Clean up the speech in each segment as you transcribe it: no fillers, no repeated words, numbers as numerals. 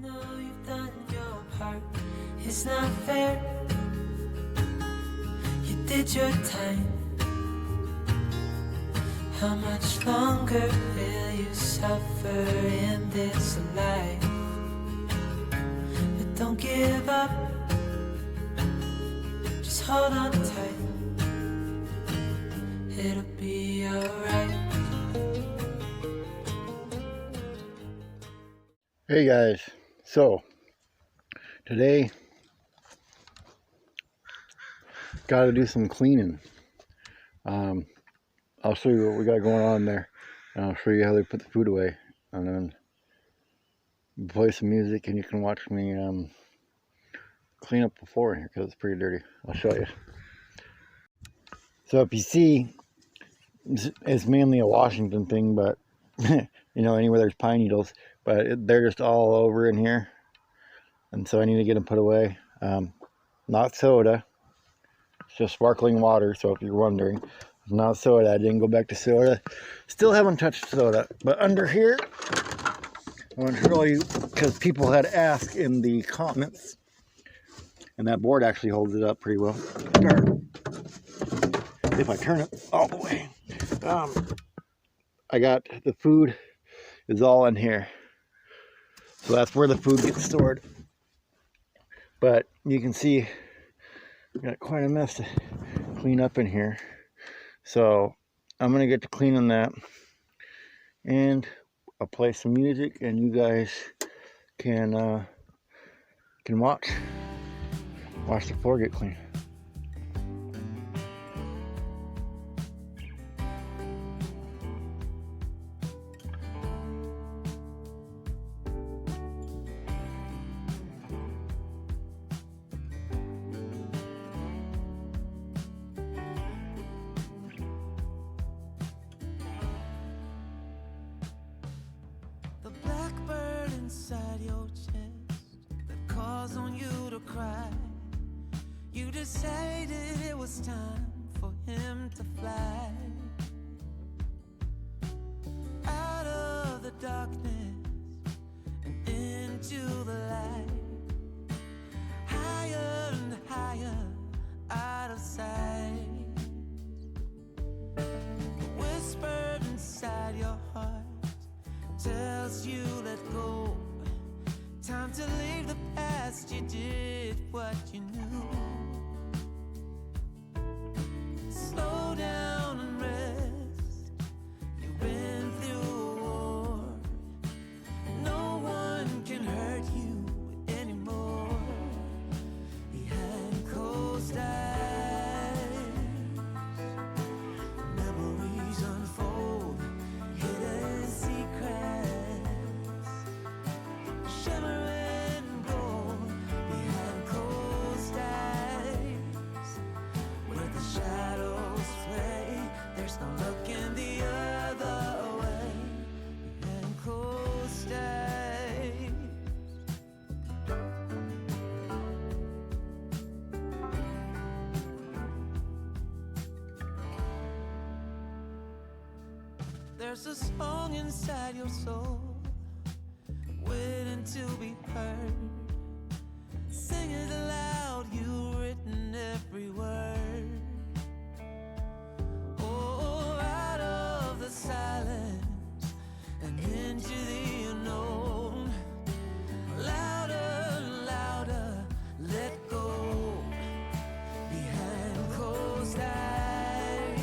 know you've done your part. It's not fair. You did your time. How much longer will you suffer in this life? But don't give up. Just hold on tight. It'll be alright. Hey guys, so today gotta do some cleaning. I'll show you what we got going on there, and I'll show you how they put the food away, and then play some music and you can watch me clean up the floor in here because it's pretty dirty. I'll show you. So if you see, it's mainly a Washington thing, but you know, anywhere there's pine needles, but they're just all over in here, and so I need to get them put away. Not soda, it's just sparkling water. So if you're wondering, it's not soda. I didn't go back to soda. Still haven't touched soda. But under here, I want to show you, because people had asked in the comments, and that board actually holds it up pretty well. If I turn it all the way, I got the food is all in here. So that's where the food gets stored. But you can see I got quite a mess to clean up in here. So I'm gonna get to cleaning that, and I'll play some music, and you guys can watch the floor get clean. Inside your chest that calls on you to cry. You decided it was time for him to fly out of the darkness and into the light, higher and higher out of sight. The whisper inside your heart tells you let go. Time to leave the past. You did what you knew. Slow down and rest. You've been through a war. No one can hurt you anymore. Behind closed eyes, memories unfold, hidden secrets. Shimmering gold behind closed eyes, where the shadows play. There's no looking the other way. Behind closed eyes. There's a song inside your soul waiting to be heard. Sing it aloud, you've written every word. Oh, out of the silence and into the unknown. Louder and louder, let go. Behind closed eyes,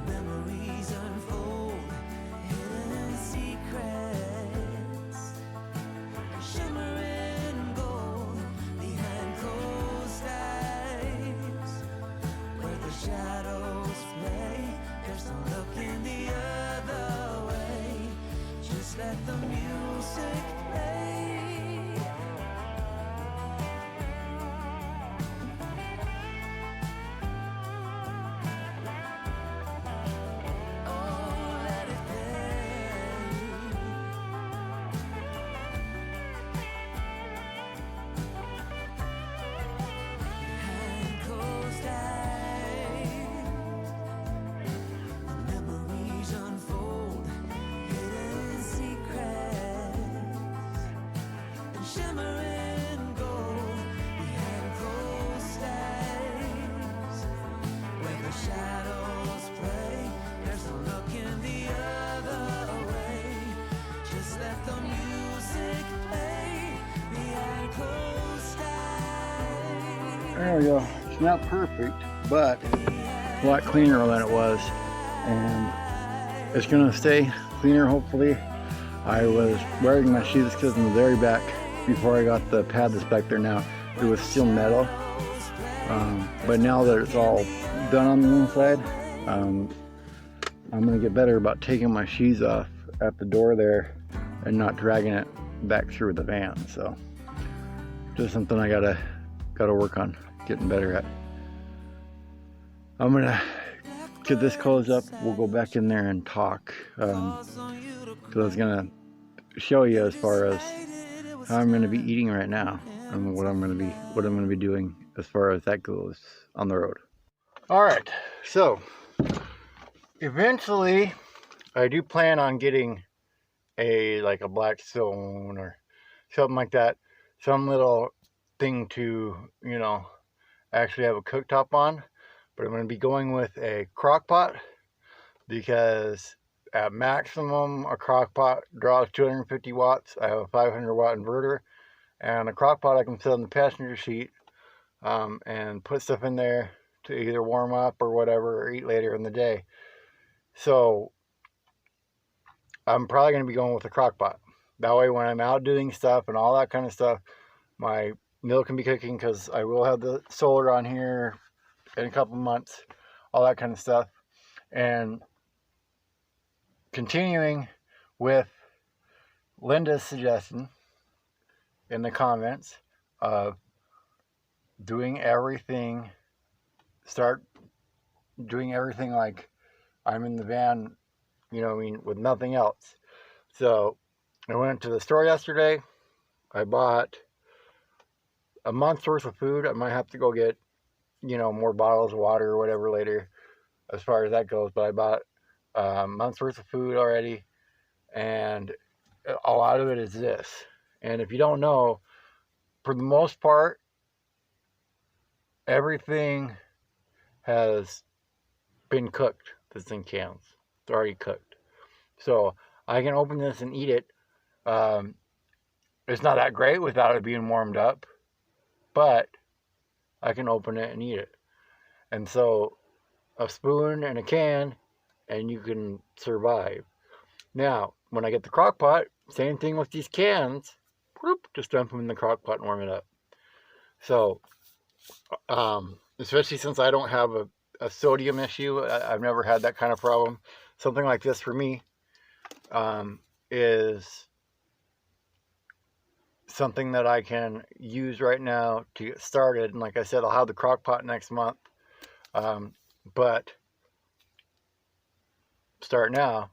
memories unfold, hidden secrets. Shimmering gold behind closed eyes, where the shadows play. There's no looking the other way. Just let the music play. Oh, let it play. Behind closed eyes, the memories unfold, hidden secrets. shimmering gold. We had close days where the shadows play. There's no looking the other way. Just let the music play. We had close days. There we go. It's not perfect, but it's a lot cleaner than it was, and it's gonna stay cleaner hopefully. I was wearing my shoes because in the very back, before I got the pad that's back there now, it was still metal. But now that it's all done on the inside, I'm gonna get better about taking my shoes off at the door there and not dragging it back through the van. So just something I gotta work on getting better at. I'm gonna get this closed up. We'll go back in there and talk, because I was gonna show you as far as how I'm gonna be eating right now and what I'm gonna be doing as far as that goes on the road. All right, so eventually I do plan on getting like a Blackstone or something like that, some little thing to, you know, actually have a cooktop on. But I'm going to be going with a crock pot because at maximum a crock pot draws 250 watts. I have a 500 watt inverter, and a crock pot I can sit on the passenger seat and put stuff in there to either warm up or whatever, or eat later in the day. So I'm probably going to be going with a crock pot. That way when I'm out doing stuff and all that kind of stuff, my meal can be cooking, because I will have the solar on here in a couple months, all that kind of stuff. And continuing with Linda's suggestion in the comments of start doing everything like I'm in the van, you know, I mean, with nothing else. So I went to the store yesterday. I bought a month's worth of food. I might have to go get, you know, more bottles of water or whatever later as far as that goes. But I bought a month's worth of food already, and a lot of it is this. And if you don't know, for the most part, everything has been cooked that's in cans. It's already cooked. So I can open this and eat it. It's not that great without it being warmed up, but I can open it and eat it. And so a spoon and a can, and you can survive. Now, when I get the crock pot, same thing with these cans. Whoop, just dump them in the crock pot and warm it up. So, especially since I don't have a sodium issue, I've never had that kind of problem. Something like this for me is something that I can use right now to get started. And like I said, I'll have the crock pot next month, but start now,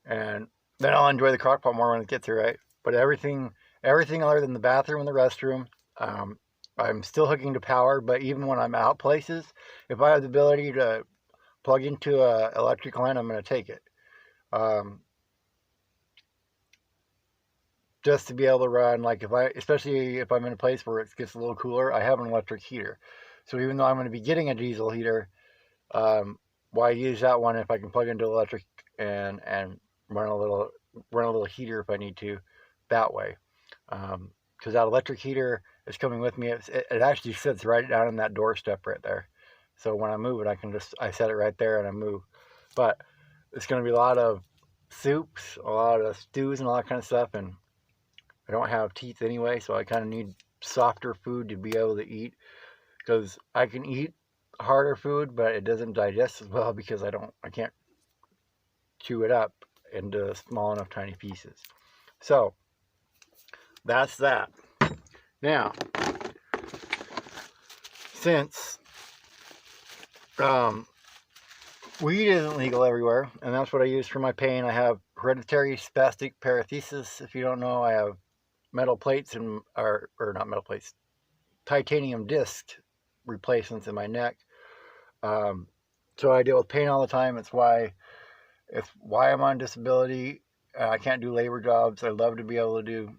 and then I'll enjoy the crock pot more when it gets here, right? But everything other than the bathroom and the restroom, I'm still hooking to power. But even when I'm out places, if I have the ability to plug into an electric line, I'm going to take it. Just to be able to run, like especially if I'm in a place where it gets a little cooler, I have an electric heater. So even though I'm going to be getting a diesel heater, why use that one if I can plug into electric and run a little heater if I need to that way. Because that electric heater is coming with me. It actually sits right down in that doorstep right there. So when I move it, I set it right there and I move. But it's going to be a lot of soups, a lot of stews and all that kind of stuff, and I don't have teeth anyway, so I kind of need softer food to be able to eat, because I can eat harder food, but it doesn't digest as well because I can't chew it up into small enough tiny pieces. So that's that. Now, since weed isn't legal everywhere, and that's what I use for my pain. I have hereditary spastic paresthesia. If you don't know, I have metal plates or not metal plates, titanium disc replacements in my neck. So I deal with pain all the time. It's why I'm on disability. I can't do labor jobs. I love to be able to do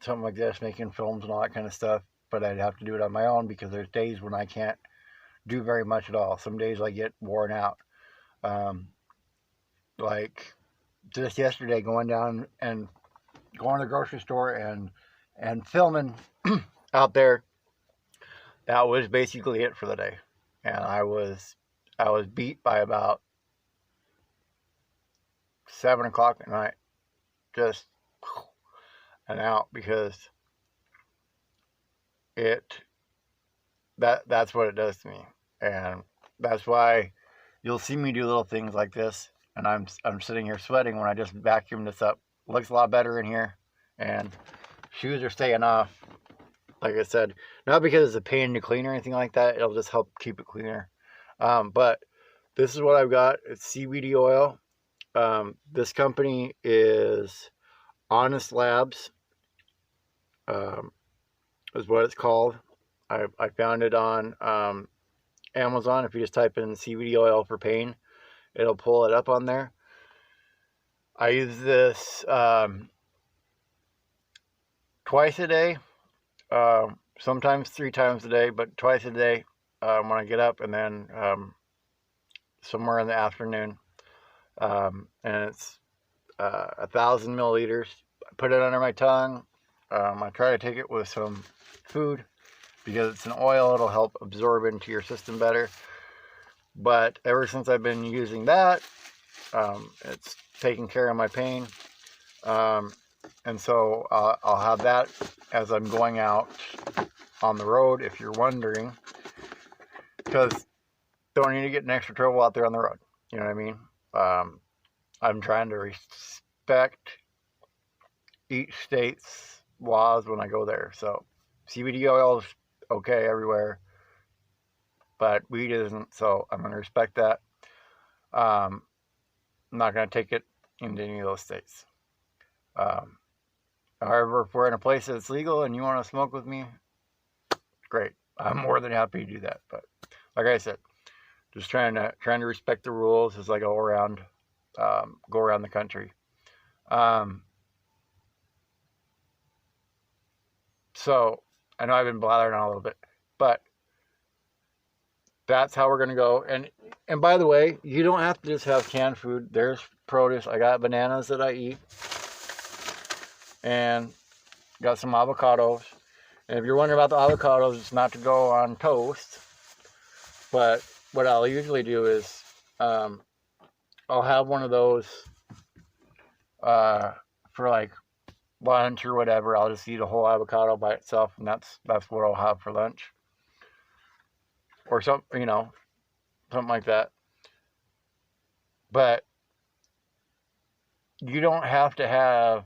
something like this, making films and all that kind of stuff, but I'd have to do it on my own because there's days when I can't do very much at all. Some days I get worn out. Like just yesterday, going down and going to the grocery store and filming out there. That was basically it for the day, and I was beat by about 7 o'clock at night, just and out, because that's what it does to me, and that's why you'll see me do little things like this, and I'm sitting here sweating when I just vacuumed this up. It looks a lot better in here, and shoes are staying off. Like I said, not because it's a pain to clean or anything like that. It'll just help keep it cleaner. But this is what I've got. It's CBD oil. This company is Honest Labs. Is what it's called. I found it on Amazon. If you just type in CBD oil for pain, it'll pull it up on there. I use this twice a day. Sometimes 3 times a day, but twice a day when I get up, and then somewhere in the afternoon. And it's 1,000 milliliters. I put it under my tongue. I try to take it with some food because it's an oil. It'll help absorb into your system better. But ever since I've been using that, it's taking care of my pain. And so I'll have that as I'm going out on the road, if you're wondering, because don't need to get in extra trouble out there on the road. You know what I mean? I'm trying to respect each state's laws when I go there. So CBD oil is okay everywhere, but weed isn't, so I'm going to respect that. I'm not going to take it into any of those states. However, if we're in a place that's legal and you want to smoke with me, great. I'm more than happy to do that. But like I said, just trying to respect the rules as I go around the country. So I know I've been blathering on a little bit, but that's how we're going to go. And by the way, you don't have to just have canned food. There's produce. I got bananas that I eat, and got some avocados. And if you're wondering about the avocados, it's not to go on toast. But what I'll usually do is I'll have one of those for like lunch or whatever. I'll just eat a whole avocado by itself, and that's what I'll have for lunch. Or something like that. But you don't have to have,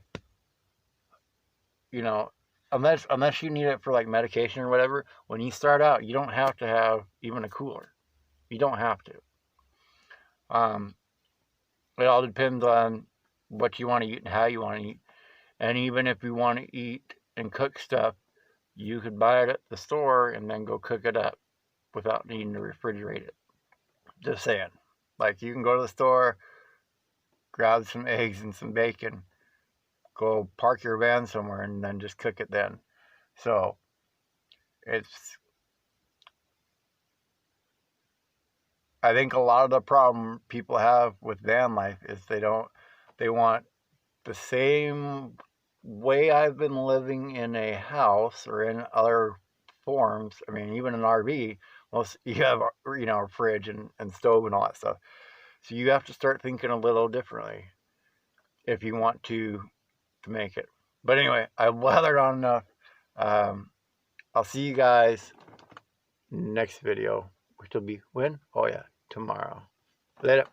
unless you need it for like medication or whatever. When you start out, you don't have to have even a cooler. You don't have to. It all depends on what you want to eat and how you want to eat. And even if you want to eat and cook stuff, you could buy it at the store and then go cook it up without needing to refrigerate it. Just saying. Like, you can go to the store, grab some eggs and some bacon, go park your van somewhere, and then just cook it then. So I think a lot of the problem people have with van life is they want the same way I've been living in a house or in other forms. I mean, even an RV, you have, a fridge and stove and all that stuff. So you have to start thinking a little differently if you want to make it. But anyway, I've blathered on enough. I'll see you guys next video, which will be when? Oh yeah, tomorrow. Later.